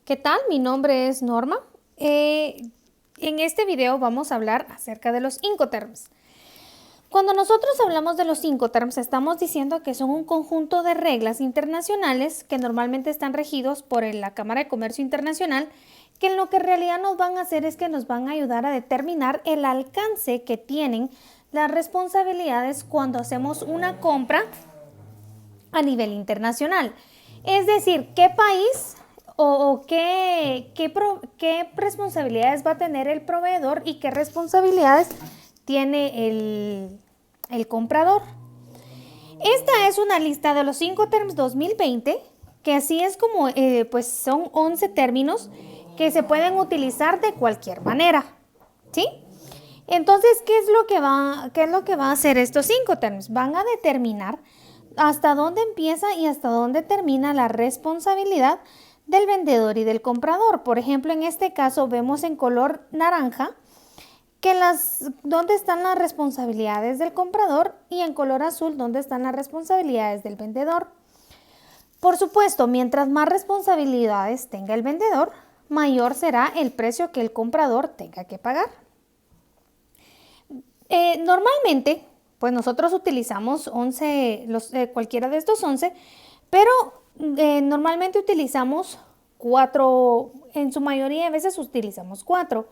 ¿Qué tal? Mi nombre es Norma. En este video vamos a hablar acerca de los Incoterms. Cuando nosotros hablamos de los Incoterms, estamos diciendo que son un conjunto de reglas internacionales que normalmente están regidos por la Cámara de Comercio Internacional, que en lo que en realidad nos van a hacer es que nos van a ayudar a determinar el alcance que tienen las responsabilidades cuando hacemos una compra a nivel internacional. Es decir, ¿qué país o qué responsabilidades va a tener el proveedor y qué responsabilidades tiene el comprador? Esta es una lista de los Incoterms 2020, que así es como pues son 11 términos que se pueden utilizar de cualquier manera, ¿sí? Entonces, ¿qué es lo que va a hacer estos Incoterms? Van a determinar hasta dónde empieza y hasta dónde termina la responsabilidad del vendedor y del comprador. Por ejemplo, en este caso vemos en color naranja que dónde están las responsabilidades del comprador y en color azul dónde están las responsabilidades del vendedor. Por supuesto, mientras más responsabilidades tenga el vendedor, mayor será el precio que el comprador tenga que pagar. Normalmente, pues nosotros utilizamos 11, cualquiera de estos 11, pero normalmente utilizamos 4, en su mayoría de veces utilizamos 4,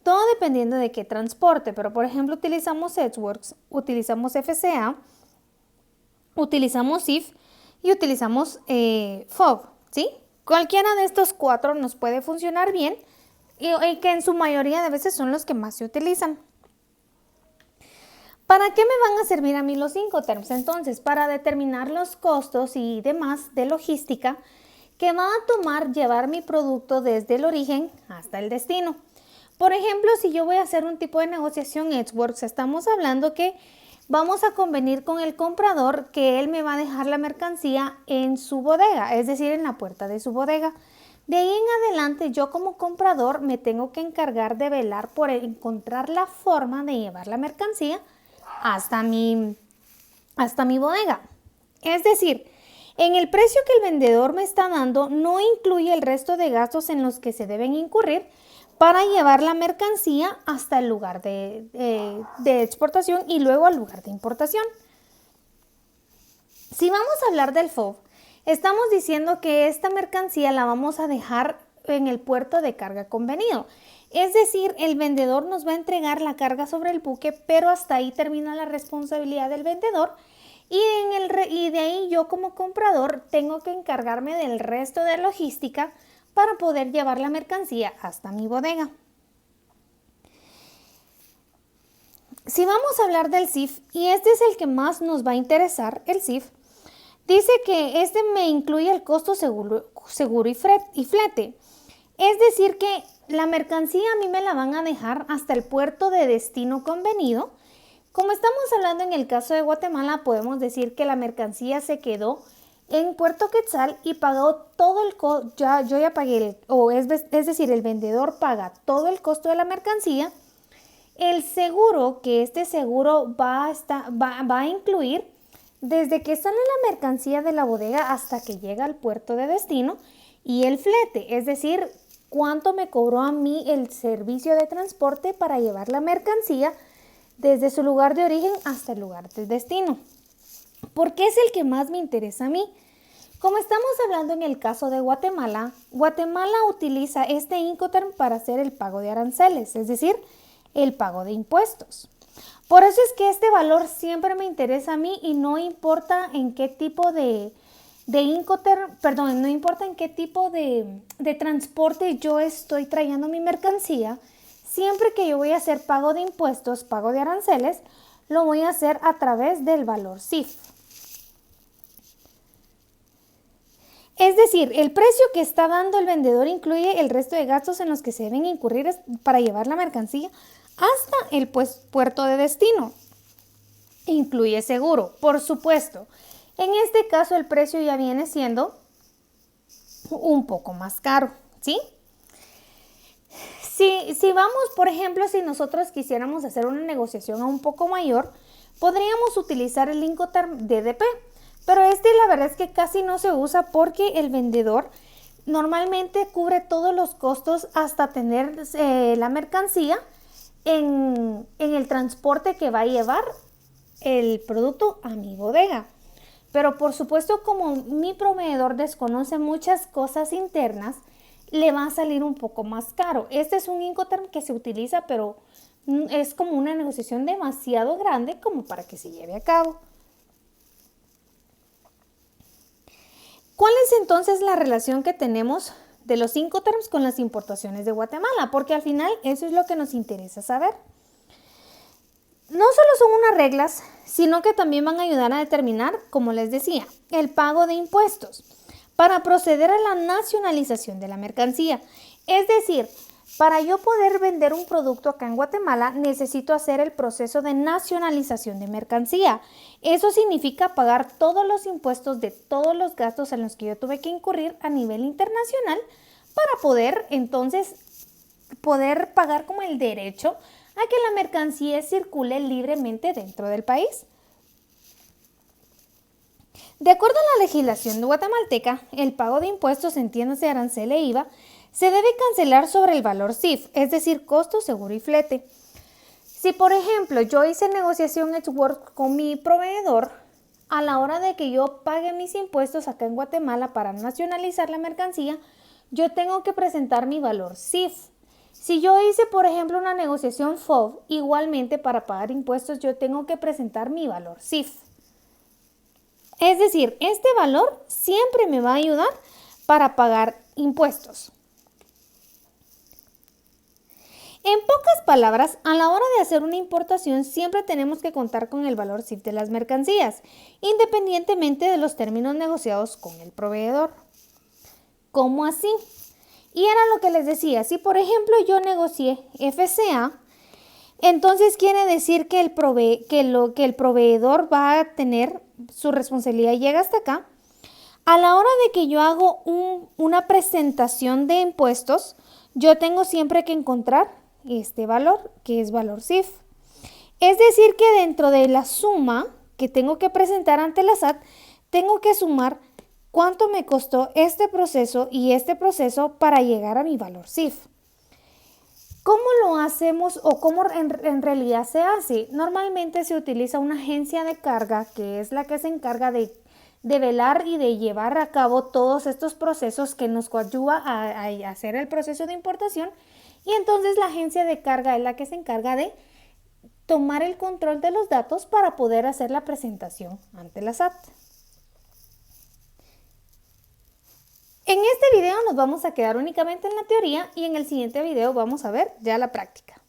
todo dependiendo de qué transporte, pero por ejemplo utilizamos Edgeworks, utilizamos FCA, utilizamos IF y utilizamos FOB, ¿sí? Cualquiera de estos 4 nos puede funcionar bien y que en su mayoría de veces son los que más se utilizan. ¿Para qué me van a servir a mí los Incoterms? Entonces, para determinar los costos y demás de logística que va a tomar llevar mi producto desde el origen hasta el destino. Por ejemplo, si yo voy a hacer un tipo de negociación Edgeworks, estamos hablando que vamos a convenir con el comprador que él me va a dejar la mercancía en su bodega, es decir, en la puerta de su bodega. De ahí en adelante, yo como comprador me tengo que encargar de velar por encontrar la forma de llevar la mercancía hasta mi bodega. Es decir, en el precio que el vendedor me está dando no incluye el resto de gastos en los que se deben incurrir para llevar la mercancía hasta el lugar de exportación y luego al lugar de importación. Si vamos a hablar del FOB, estamos diciendo que esta mercancía la vamos a dejar en el puerto de carga convenido. Es decir, el vendedor nos va a entregar la carga sobre el buque, pero hasta ahí termina la responsabilidad del vendedor y de ahí yo como comprador tengo que encargarme del resto de logística para poder llevar la mercancía hasta mi bodega. Si vamos a hablar del CIF, y este es el que más nos va a interesar, el CIF, dice que este me incluye el costo seguro y flete. Es decir que la mercancía a mí me la van a dejar hasta el puerto de destino convenido. Como estamos hablando en el caso de Guatemala, podemos decir que la mercancía se quedó en Puerto Quetzal y pagó todo el costo, yo ya pagué, es decir, el vendedor paga todo el costo de la mercancía. El seguro, que este seguro va a incluir desde que sale la mercancía de la bodega hasta que llega al puerto de destino, y el flete, es decir, cuánto me cobró a mí el servicio de transporte para llevar la mercancía desde su lugar de origen hasta el lugar de destino. ¿Por qué es el que más me interesa a mí? Como estamos hablando en el caso de Guatemala, Guatemala utiliza este Incoterm para hacer el pago de aranceles, es decir, el pago de impuestos. Por eso es que este valor siempre me interesa a mí y no importa en qué tipo de Incoterm, perdón, no importa en qué tipo de transporte yo estoy trayendo mi mercancía, siempre que yo voy a hacer pago de impuestos, pago de aranceles, lo voy a hacer a través del valor CIF. Es decir, el precio que está dando el vendedor incluye el resto de gastos en los que se deben incurrir para llevar la mercancía hasta el puerto de destino. Incluye seguro, por supuesto. En este caso el precio ya viene siendo un poco más caro, ¿sí? Si vamos, por ejemplo, si nosotros quisiéramos hacer una negociación a un poco mayor, podríamos utilizar el Incoterm DDP, pero la verdad es que casi no se usa porque el vendedor normalmente cubre todos los costos hasta tener la mercancía en el transporte que va a llevar el producto a mi bodega. Pero por supuesto, como mi proveedor desconoce muchas cosas internas, le va a salir un poco más caro. Este es un Incoterm que se utiliza, pero es como una negociación demasiado grande como para que se lleve a cabo. ¿Cuál es entonces la relación que tenemos de los Incoterms con las importaciones de Guatemala? Porque al final eso es lo que nos interesa saber. No solo son unas reglas, sino que también van a ayudar a determinar, como les decía, el pago de impuestos para proceder a la nacionalización de la mercancía. Es decir, para yo poder vender un producto acá en Guatemala, necesito hacer el proceso de nacionalización de mercancía. Eso significa pagar todos los impuestos de todos los gastos en los que yo tuve que incurrir a nivel internacional para poder entonces pagar como el derecho a que la mercancía circule libremente dentro del país. De acuerdo a la legislación guatemalteca, el pago de impuestos, entiéndase arancel e IVA, se debe cancelar sobre el valor CIF, es decir, costo, seguro y flete. Si, por ejemplo, yo hice negociación Edgeworth con mi proveedor, a la hora de que yo pague mis impuestos acá en Guatemala para nacionalizar la mercancía, yo tengo que presentar mi valor CIF. Si yo hice, por ejemplo, una negociación FOB, igualmente para pagar impuestos yo tengo que presentar mi valor CIF. Es decir, este valor siempre me va a ayudar para pagar impuestos. En pocas palabras, a la hora de hacer una importación siempre tenemos que contar con el valor CIF de las mercancías, independientemente de los términos negociados con el proveedor. ¿Cómo así? Y era lo que les decía, si por ejemplo yo negocié FCA, entonces quiere decir que el proveedor va a tener su responsabilidad y llega hasta acá. A la hora de que yo hago una presentación de impuestos, yo tengo siempre que encontrar este valor, que es valor CIF. Es decir, que dentro de la suma que tengo que presentar ante la SAT, tengo que sumar cuánto me costó este proceso y este proceso para llegar a mi valor CIF. ¿Cómo lo hacemos o cómo en realidad se hace? Normalmente se utiliza una agencia de carga que es la que se encarga de velar y de llevar a cabo todos estos procesos que nos coadyuva a hacer el proceso de importación, y entonces la agencia de carga es la que se encarga de tomar el control de los datos para poder hacer la presentación ante la SAT. En este video nos vamos a quedar únicamente en la teoría y en el siguiente video vamos a ver ya la práctica.